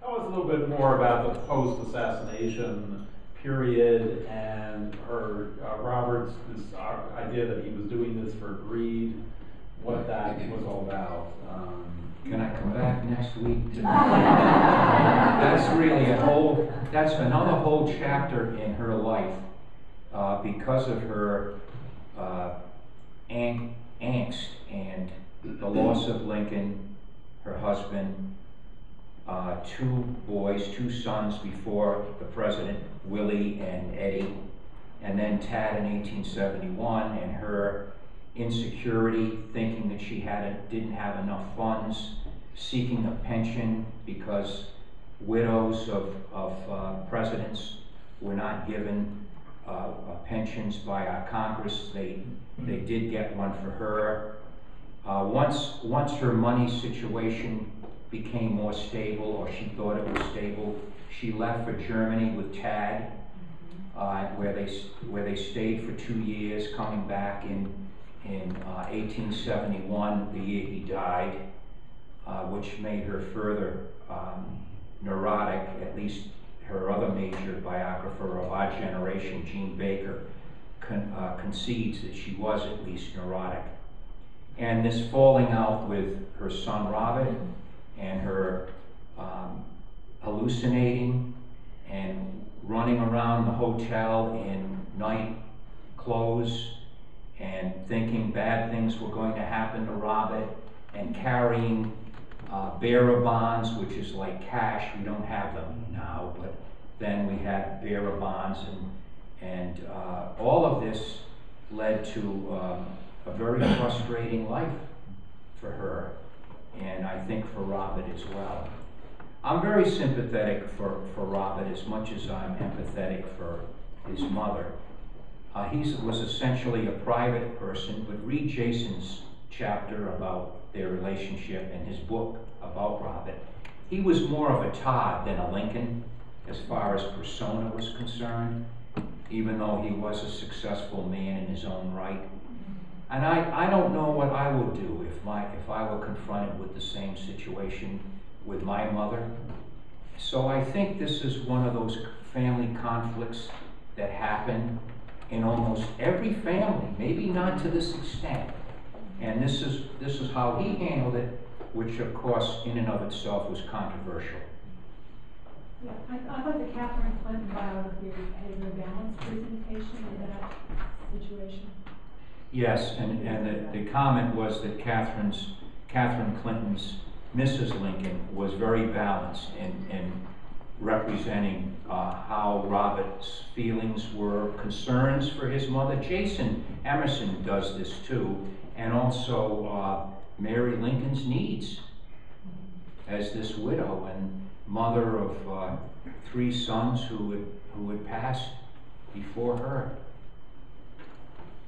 Tell us a little bit more about the post-assassination period and her Robert's this idea that he was doing this for greed, what that was all about. Can I come back next week? That's really that's another whole chapter in her life because of her angst and the loss of Lincoln, her husband, two sons before the president, Willie and Eddie, and then Tad in 1871, and her insecurity, thinking that she didn't have enough funds, seeking a pension because widows of presidents were not given pensions by our Congress. They did get one for her. Once her money situation became more stable, or she thought it was stable, she left for Germany with Tad, where they stayed for 2 years, coming back in 1871, the year he died, which made her further neurotic. At least her other major biographer of our generation, Jean Baker, concedes that she was at least neurotic. And this falling out with her son Robert, and her hallucinating and running around the hotel in night clothes and thinking bad things were going to happen to Robert, and carrying bearer bonds, which is like cash. We don't have them now, but then we had bearer bonds, and all of this led to a very frustrating life for her, and I think for Robert as well. I'm very sympathetic for Robert as much as I'm empathetic for his mother. He was essentially a private person, but read Jason's chapter about their relationship and his book about Robert. He was more of a Todd than a Lincoln as far as persona was concerned, even though he was a successful man in his own right. And I don't know what I would do if I were confronted with the same situation with my mother. So I think this is one of those family conflicts that happen in almost every family, maybe not to this extent. And this is how he handled it, which of course in and of itself was controversial. Yeah, I thought the Catherine Clinton biography had a very balanced presentation of that situation. Yes, and the comment was that Catherine Clinton's Mrs. Lincoln was very balanced in representing how Robert's feelings were, concerns for his mother. Jason Emerson does this too, and also Mary Lincoln's needs as this widow and mother of 3 sons who had passed before her.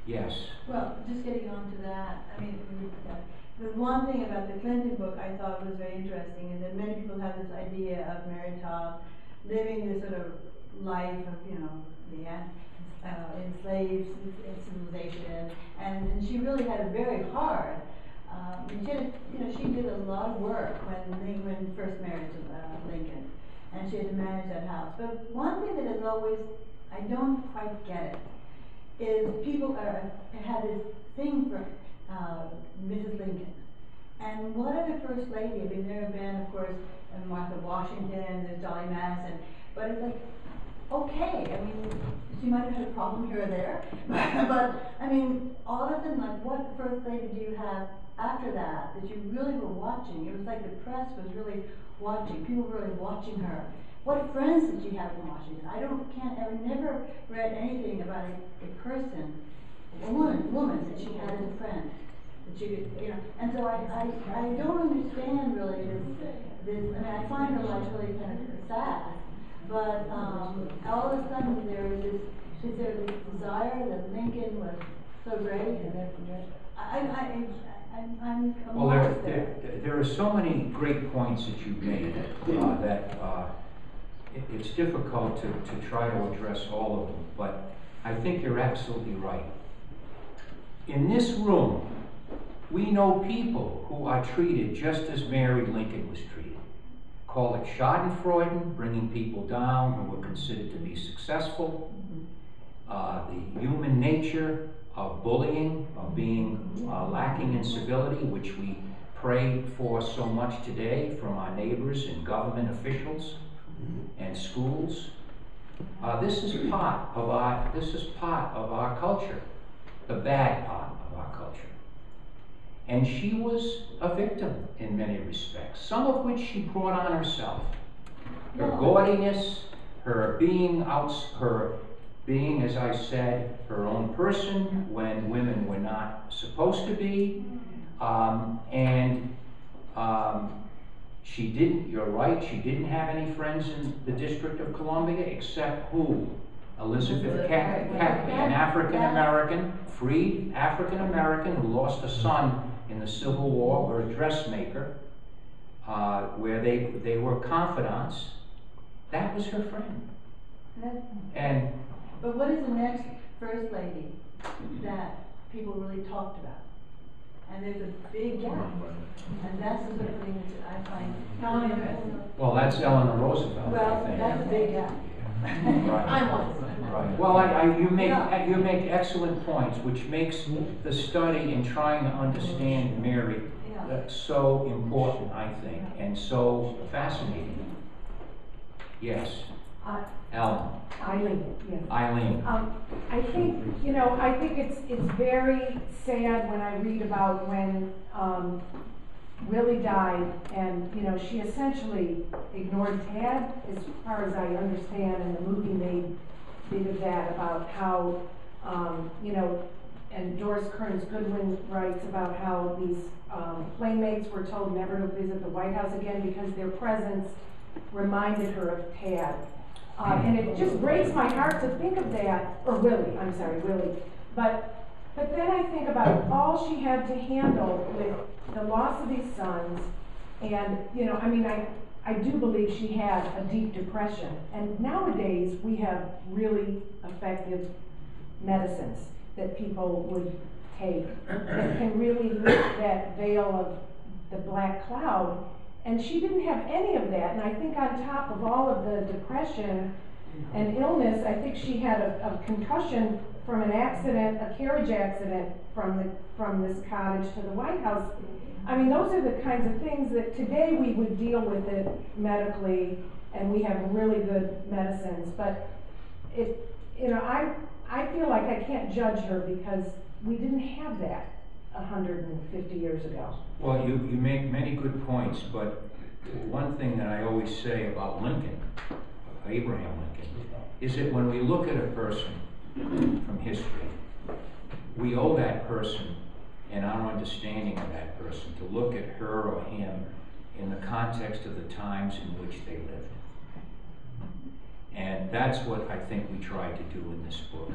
Yes. Well, just getting on to that, I mean, the one thing about the Clinton book I thought was very interesting is that many people have this idea of Mary Todd living this sort of life of, the enslaved civilization, and she really had it very hard. She did a lot of work when first married to Lincoln, and she had to manage that house. But one thing that is always, I don't quite get it, is people have this thing for Mrs. Lincoln. And what are the first lady? I mean, there have been, of course, Martha Washington, there's Dolly Madison, but it's like, okay, I mean, she might have had a problem here or there, but I mean, all of a sudden, like, what first lady do you have after that you really were watching? It was like the press was really watching, people were really watching her. What friends did she have in Washington? I never read anything about a person, a woman that she had as a friend. That she could, and so I don't understand really this, I mean, I find her life really kind of sad, but all of a sudden there is this desire that Lincoln was so great, and I'm lost there. There are so many great points that you've made that it's difficult to try to address all of them, but I think you're absolutely right. In this room, we know people who are treated just as Mary Lincoln was treated. called it Schadenfreude, bringing people down who were considered to be successful. The human nature of bullying, of being lacking in civility, which we pray for so much today from our neighbors and government officials and schools. This is part of our culture, the bad part of our culture. And she was a victim in many respects, some of which she brought on herself. Her gaudiness, her being, as I said, her own person when women were not supposed to be. She didn't, you're right, she didn't have any friends in the District of Columbia except who? Elizabeth Cady, an African-American, freed African-American who lost a son in the Civil War, or a dressmaker, where they were confidants. That was her friend. But what is the next first lady that people really talked about? And there's a big gap. And that's the sort of thing that I find really interesting. Well, that's Eleanor Roosevelt, I Well, think. that's a big gap. Right. I want. Right. Well, you make excellent points, which makes the study in trying to understand Mary so important, I think, and so fascinating. Yes, Ellen. Eileen, yes. Eileen. I think, I think it's very sad when I read about when Willie died, and, she essentially ignored Tad, as far as I understand, and the movie made big of that, about how, and Doris Kearns Goodwin writes about how these playmates were told never to visit the White House again because their presence reminded her of Tad. And it just breaks my heart to think of that, or Willie, I'm sorry, Willie. But then I think about all she had to handle with the loss of these sons, and, I do believe she had a deep depression. And nowadays, we have really effective medicines that people would take that can really lift that veil of the black cloud. And she didn't have any of that. And I think on top of all of the depression and illness, I think she had a concussion from an accident, a carriage accident from this cottage to the White House. I mean, those are the kinds of things that today we would deal with it medically, and we have really good medicines. But I feel like I can't judge her because we didn't have that 150 years ago. Well, you make many good points, but one thing that I always say about Lincoln, Abraham Lincoln, is that when we look at a person from history, we owe that person and our understanding of that person to look at her or him in the context of the times in which they lived. And that's what I think we tried to do in this book,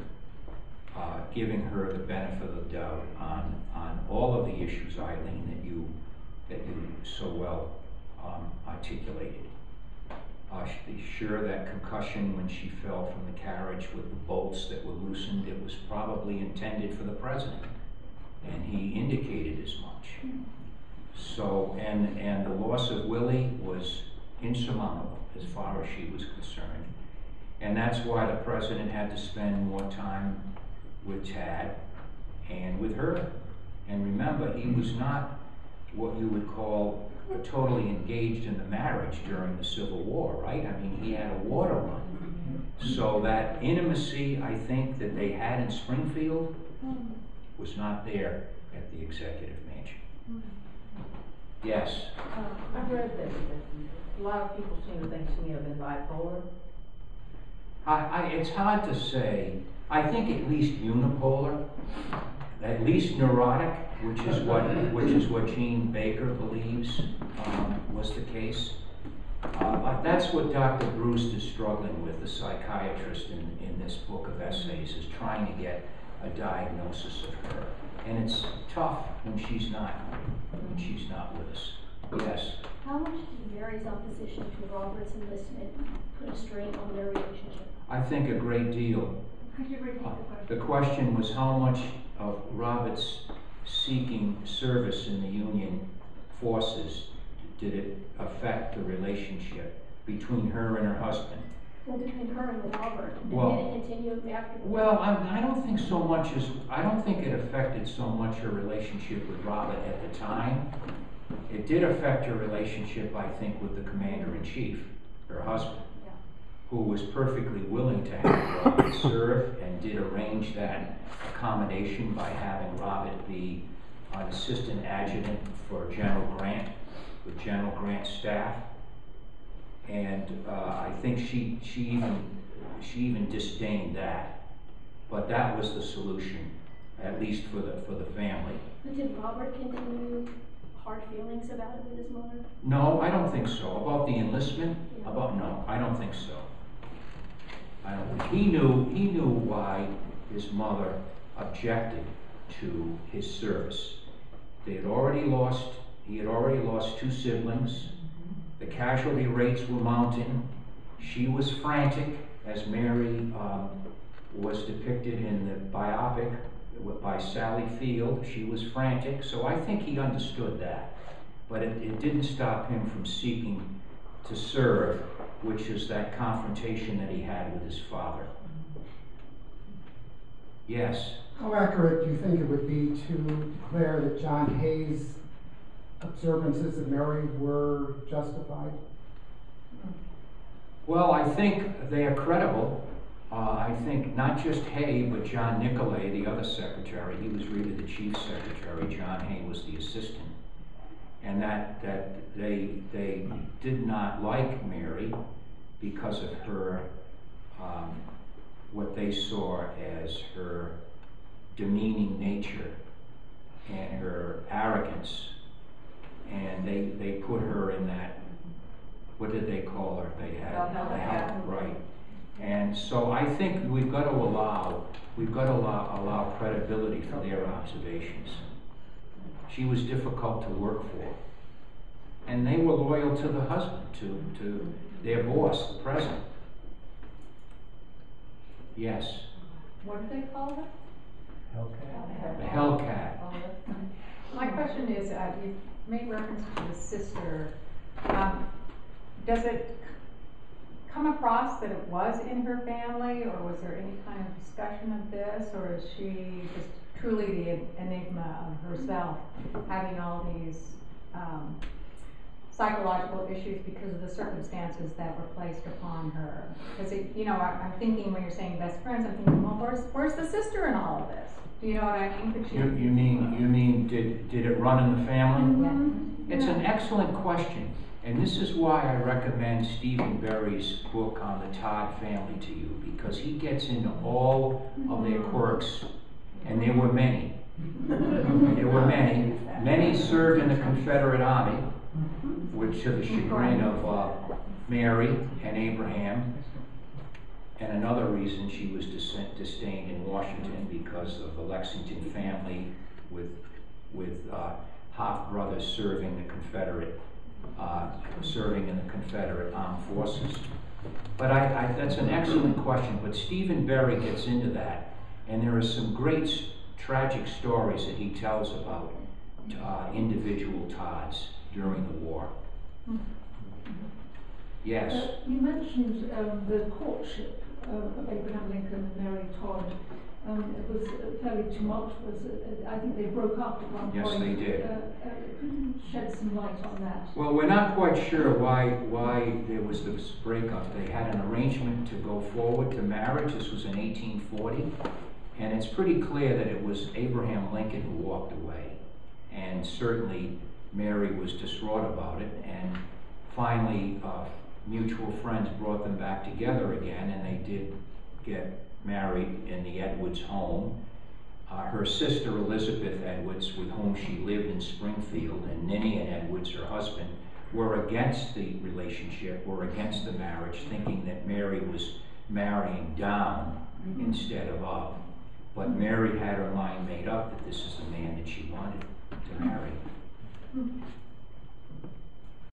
giving her the benefit of the doubt on all of the issues, Eileen, that you so well articulated. Be sure that concussion when she fell from the carriage with the bolts that were loosened, it was probably intended for the president, and he indicated as much. So, and the loss of Willie was insurmountable as far as she was concerned, and that's why the president had to spend more time with Tad and with her. And remember, he was not what you would call totally engaged in the marriage during the Civil War, right? I mean, he had a war to run. So that intimacy, I think, that they had in Springfield was not there at the executive mansion. Yes? I've read that a lot of people seem to think she may have been bipolar. It's hard to say. I think at least unipolar, at least neurotic, which is what Jean Baker believes was the case. That's what Dr. Bruce is struggling with, the psychiatrist in this book of essays, is trying to get a diagnosis of her. And it's tough when she's not with us. Yes? How much did Mary's opposition to Robert's enlistment put a strain on their relationship? I think a great deal. Could you repeat the question? The question was how much of Robert's seeking service in the Union forces did it affect the relationship between her and her husband? Well, between her and Robert, and Well- did it continue afterwards? Well, I don't think so much as, I don't think it affected so much her relationship with Robert at the time. It did affect her relationship, I think, with the commander-in-chief, her husband, Yeah. who was perfectly willing to have Robert serve and did arrange that accommodation by having Robert be an assistant adjutant for General Grant, with General Grant's staff. And I think she even disdained that, but that was the solution, at least for the family. But did Robert continue hard feelings about it with his mother? No, I don't think so. About the enlistment? Yeah. No, I don't think so. I don't think, he knew why his mother objected to his service. He had already lost 2 siblings. The casualty rates were mounting. She was frantic, as Mary was depicted in the biopic by Sally Field. She was frantic, so I think he understood that. But it didn't stop him from seeking to serve, which is that confrontation that he had with his father. Yes? How accurate do you think it would be to declare that John Hay's observances of Mary were justified? Well, I think they are credible. I think not just Hay, but John Nicolay, the other secretary. He was really the chief secretary. John Hay was the assistant. And that they did not like Mary because of her, what they saw as her demeaning nature and her arrogance. And they put her in that, what did they call her? They had the help, right. And so I think we've got to allow credibility for their observations. She was difficult to work for. And they were loyal to the husband, to their boss, the president. Yes. What do they call her? The Hellcat. My question is, you made reference to the sister. Does it come across that it was in her family, or was there any kind of discussion of this, or is she just truly the enigma of herself, having all these psychological issues because of the circumstances that were placed upon her? Because I'm thinking when you're saying best friends, I'm thinking, well, where's the sister in all of this? Do you know what I mean? Could she? You mean did it run in the family? Yeah. It's an excellent question, and this is why I recommend Stephen Berry's book on the Todd family to you, because he gets into all of their quirks, and there were many. There were many. Many served in the Confederate Army, which to the chagrin of Mary and Abraham. And another reason she was disdained in Washington because of the Lexington family with half brothers serving in the Confederate armed forces. But that's an excellent question. But Stephen Berry gets into that, and there are some great tragic stories that he tells about individual Todds during the war. Yes. You mentioned the courtship of Abraham Lincoln and Mary Todd. It was fairly tumultuous. I think they broke up at one point. Yes, they did. Could you shed some light on that? Well, we're not quite sure why there was this breakup. They had an arrangement to go forward to marriage. This was in 1840. And it's pretty clear that it was Abraham Lincoln who walked away. And certainly Mary was distraught about it. And finally, mutual friends brought them back together again, and they did get married in the Edwards home. Her sister Elizabeth Edwards, with whom she lived in Springfield, and Ninian Edwards, her husband, were against the relationship, were against the marriage, thinking that Mary was marrying down instead of up. But Mary had her mind made up that this is the man that she wanted to marry.